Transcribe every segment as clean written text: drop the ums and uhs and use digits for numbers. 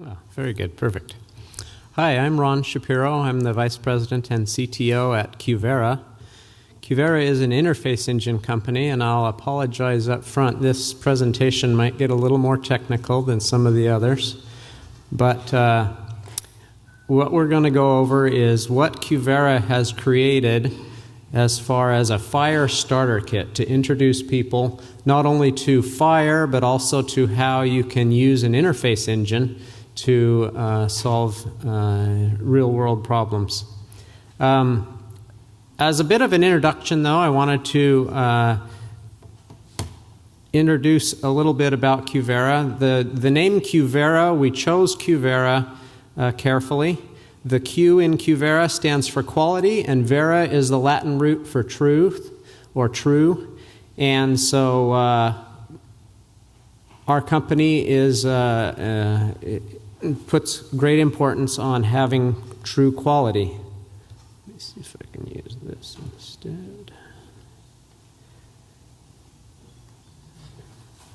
Oh, very good. Perfect. Hi, I'm Ron Shapiro. I'm the Vice President and CTO at Qvera. Qvera is an interface engine company, and I'll apologize up front. This presentation might get a little more technical than some of the others. But what we're going to go over is what Qvera has created as far as a FHIR starter kit to introduce people not only to FHIR, but also to how you can use an interface engine to solve real-world problems. As a bit of an introduction, though, I wanted to introduce a little bit about Qvera. The name Qvera, we chose Qvera carefully. The Q in Qvera stands for quality, and vera is the Latin root for truth or true. And so our company puts great importance on having true quality. Let me see if I can use this instead.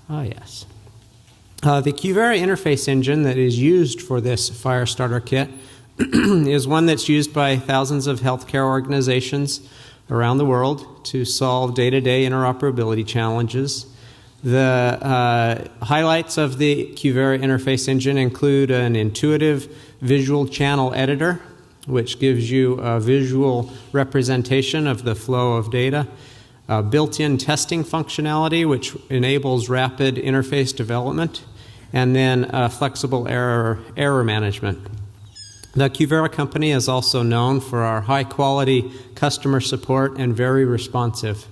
Ah, yes. The Qvera interface engine that is used for this FHIR starter kit is one that's used by thousands of healthcare organizations around the world to solve day-to-day interoperability challenges. The highlights of the Qvera interface engine include an intuitive visual channel editor, which gives you a visual representation of the flow of data, built-in testing functionality, which enables rapid interface development, and then flexible error management. The Qvera company is also known for our high-quality customer support and very responsive.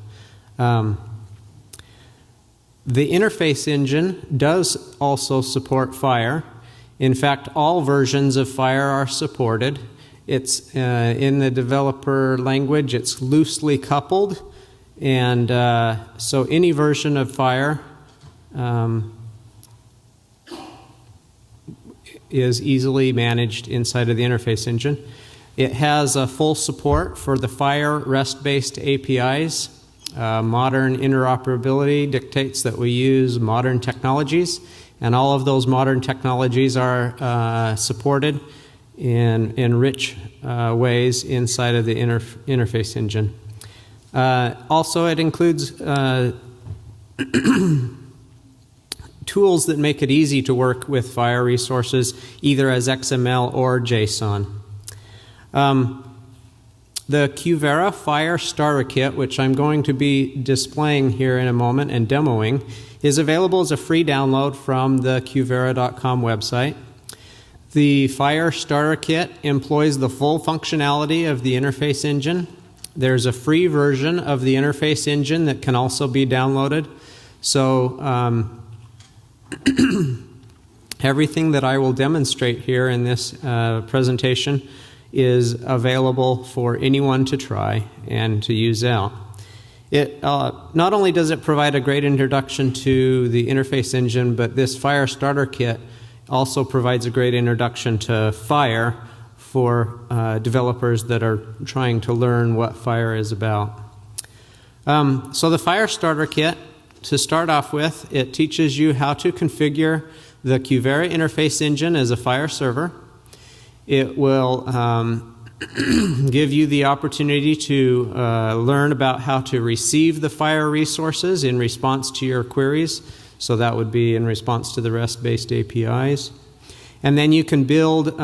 The interface engine does also support FHIR. In fact, all versions of FHIR are supported. It's in the developer language, it's loosely coupled, and so any version of FHIR is easily managed inside of the interface engine. It has full support for the FHIR REST-based APIs. Modern interoperability dictates that we use modern technologies, and all of those modern technologies are supported in rich ways inside of the interface engine. Also, it includes tools that make it easy to work with FHIR resources, either as XML or JSON. The Qvera FHIR Starter Kit, which I'm going to be displaying here in a moment and demoing, is available as a free download from the Qvera.com website. The FHIR Starter Kit employs the full functionality of the interface engine. There's a free version of the interface engine that can also be downloaded. So everything that I will demonstrate here in this presentation is available for anyone to try and to use out. It not only does it provide a great introduction to the interface engine, but this FHIR Starter Kit also provides a great introduction to FHIR for developers that are trying to learn what FHIR is about. So the FHIR Starter Kit, to start off with, it teaches you how to configure the Qvera interface engine as a FHIR server. It will give you the opportunity to learn about how to receive the FHIR resources in response to your queries. So that would be in response to the REST-based APIs. And then you can build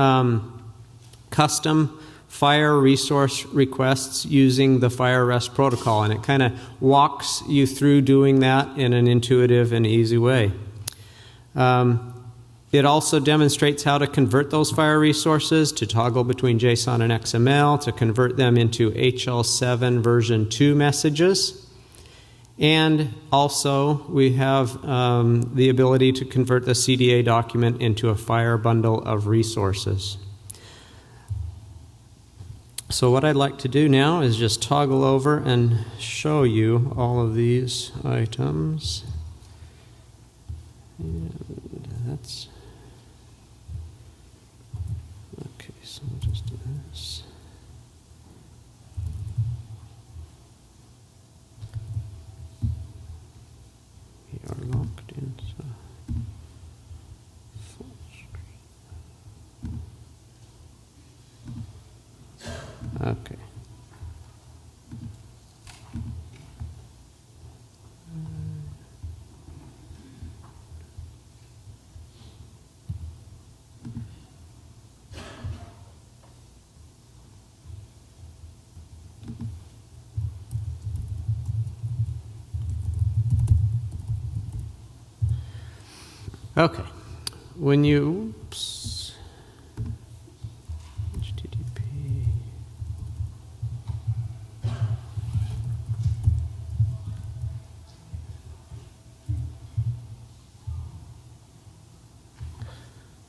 custom FHIR resource requests using the FHIR REST protocol, and it kind of walks you through doing that in an intuitive and easy way. It also demonstrates how to convert those FHIR resources, to toggle between JSON and XML, to convert them into HL7 version 2 messages. And also, we have the ability to convert the CDA document into a FHIR bundle of resources. So what I'd like to do now is just toggle over and show you all of these items. And that's... Okay, so we'll just do this. We are locked in, so full screen. Okay. When you, oops, HTTP.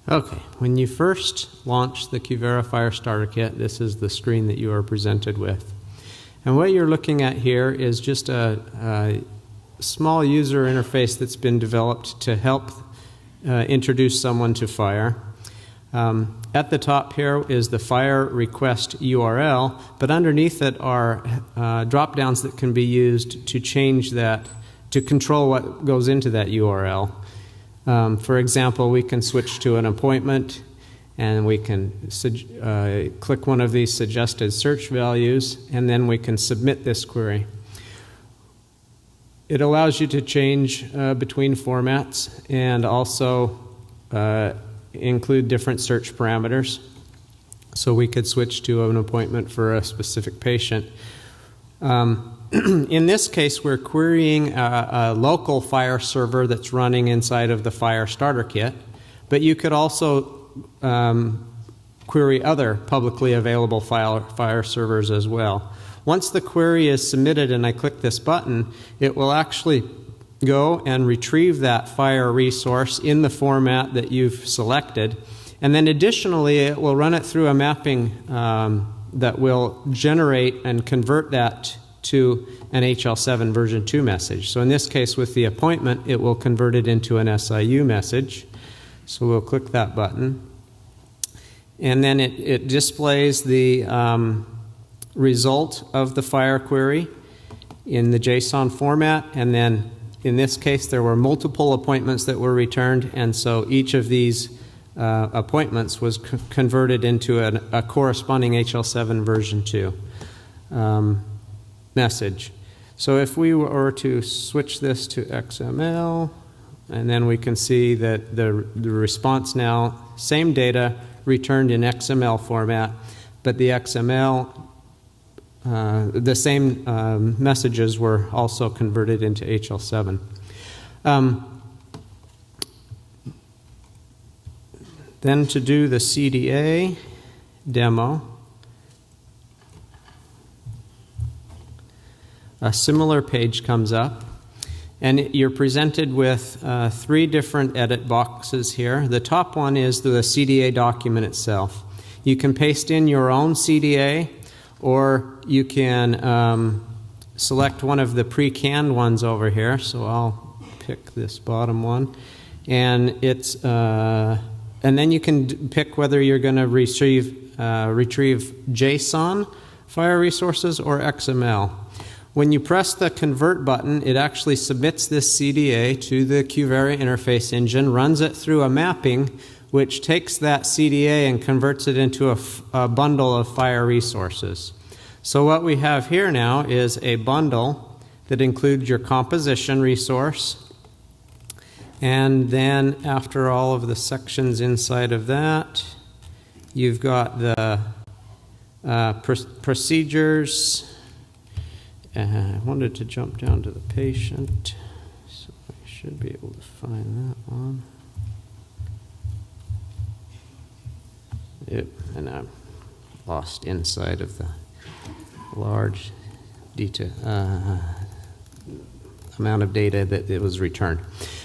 Okay, when you first launch the Qvera FHIR Starter Kit, this is the screen that you are presented with. And what you're looking at here is just a small user interface that's been developed to help introduce someone to FHIR. At the top here is the FHIR request URL, but underneath it are drop-downs that can be used to change that, to control what goes into that URL. For example, we can switch to an appointment, and we can click one of these suggested search values, and then we can submit this query. It allows you to change between formats and also include different search parameters. So we could switch to an appointment for a specific patient. In this case, we're querying a local FHIR server that's running inside of the FHIR Starter Kit, but you could also query other publicly available FHIR servers as well. Once the query is submitted and I click this button, it will actually go and retrieve that FHIR resource in the format that you've selected, and then additionally it will run it through a mapping that will generate and convert that to an HL7 version 2 message. So in this case, with the appointment, it will convert it into an SIU message. So we'll click that button. And then it displays the result of the FHIR query in the JSON format. And then in this case, there were multiple appointments that were returned. And so each of these appointments was converted into a corresponding HL7 version 2 message. So if we were to switch this to XML, and then we can see that the response now, same data returned in XML format, but the XML, the same messages were also converted into HL7. Then to do the CDA demo, a similar page comes up, and you're presented with 3 different edit boxes here. The top one is the CDA document itself. You can paste in your own CDA, or you can select one of the pre-canned ones over here. So I'll pick this bottom one, and it's and then you can pick whether you're going to retrieve JSON FHIR resources or XML. When you press the convert button, it actually submits this CDA to the Qvera interface engine, runs it through a mapping, which takes that CDA and converts it into a bundle of FHIR resources. So what we have here now is a bundle that includes your composition resource, and then after all of the sections inside of that, you've got the procedures. I wanted to jump down to the patient, so I should be able to find that one. Yep, and I'm lost inside of the large amount of data that it was returned.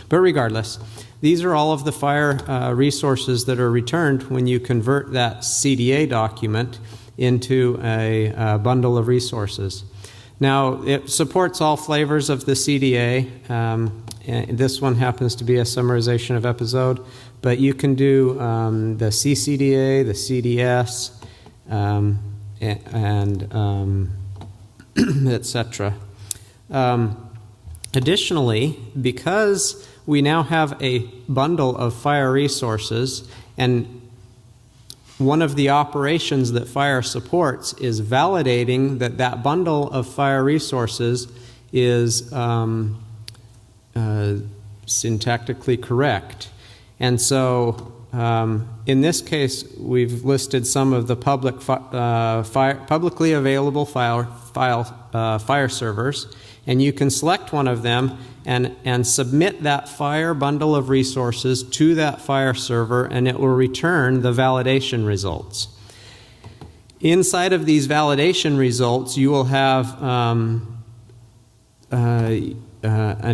But regardless, these are all of the FHIR resources that are returned when you convert that CDA document into a bundle of resources. Now, it supports all flavors of the CDA. And this one happens to be a summarization of episode, but you can do the CCDA, the CDS, and etc. Additionally, because we now have a bundle of FHIR resources, and one of the operations that FHIR supports is validating that that bundle of FHIR resources is syntactically correct. And so in this case, we've listed some of the publicly available FHIR servers, and you can select one of them and submit that FHIR bundle of resources to that FHIR server, and it will return the validation results. Inside of these validation results, you will have an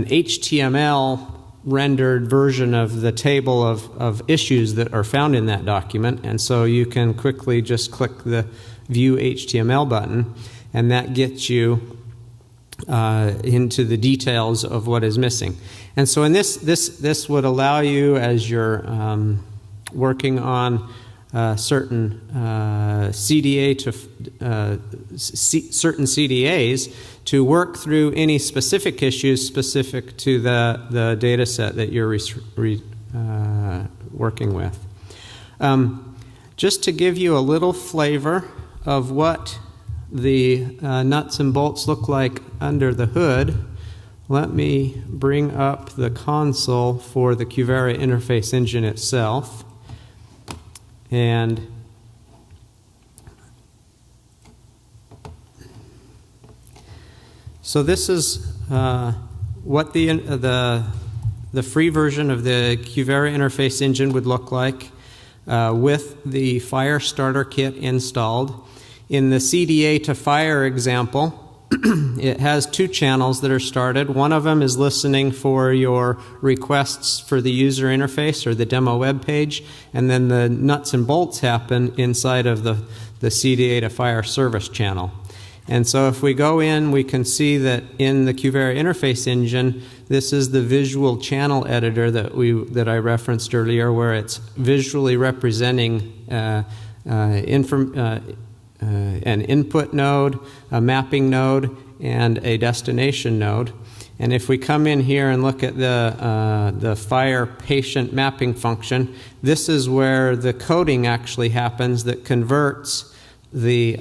HTML rendered version of the table of issues that are found in that document, and so you can quickly just click the View HTML button, and that gets you into the details of what is missing. And so in this would allow you, as you're working on certain certain CDAs, to work through any specific issues specific to the data set that you're working with. Just to give you a little flavor of what the nuts and bolts look like under the hood, let me bring up the console for the Qvera interface engine itself. And so this is what the free version of the Qvera interface engine would look like with the FHIR starter kit installed. In the CDA to FHIR example, it has two channels that are started. One of them is listening for your requests for the user interface or the demo web page, and then the nuts and bolts happen inside of the CDA to FHIR service channel. And so if we go in, we can see that in the Qvera interface engine, this is the visual channel editor that I referenced earlier, where it's visually representing an input node, a mapping node, and a destination node. And if we come in here and look at the FHIR patient mapping function, this is where the coding actually happens that converts the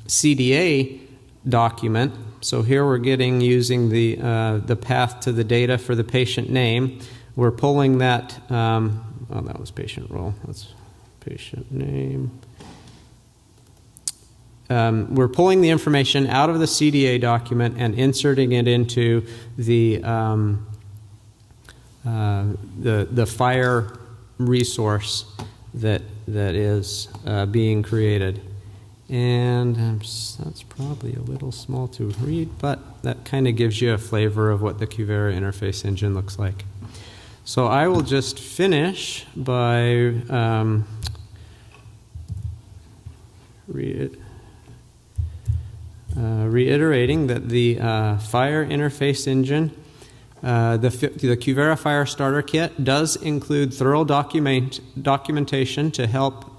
CDA document. So here we're using the path to the data for the patient name. We're pulling that, oh, that was patient role. That's patient name. We're pulling the information out of the CDA document and inserting it into the FHIR resource that is being created. And that's probably a little small to read, but that kind of gives you a flavor of what the Qvera interface engine looks like. So I will just finish by reiterating that the FHIR interface engine, the Qvera FHIR starter kit, does include thorough documentation to help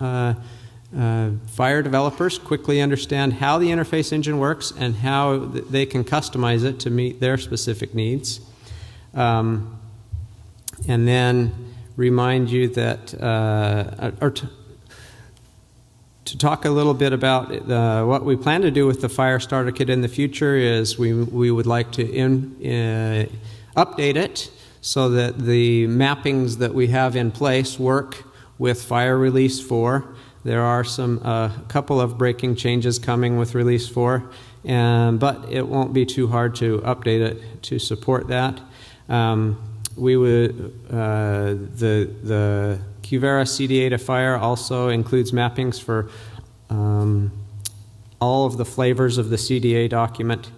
FHIR developers quickly understand how the interface engine works and how they can customize it to meet their specific needs. And then remind you that, to talk a little bit about what we plan to do with the FHIR starter kit in the future is we would like to update it so that the mappings that we have in place work with FHIR Release 4. There are a couple of breaking changes coming with Release 4, but it won't be too hard to update it to support that. We would the Qvera CDA to FHIR also includes mappings for all of the flavors of the CDA document,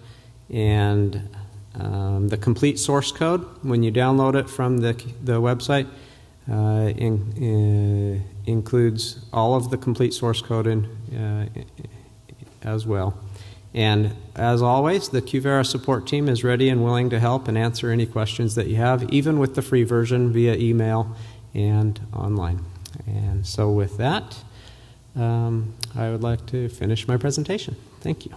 and the complete source code when you download it from the website includes all of the complete source code as well. And as always, the Qvera support team is ready and willing to help and answer any questions that you have, even with the free version via email and online. And so with that, I would like to finish my presentation. Thank you.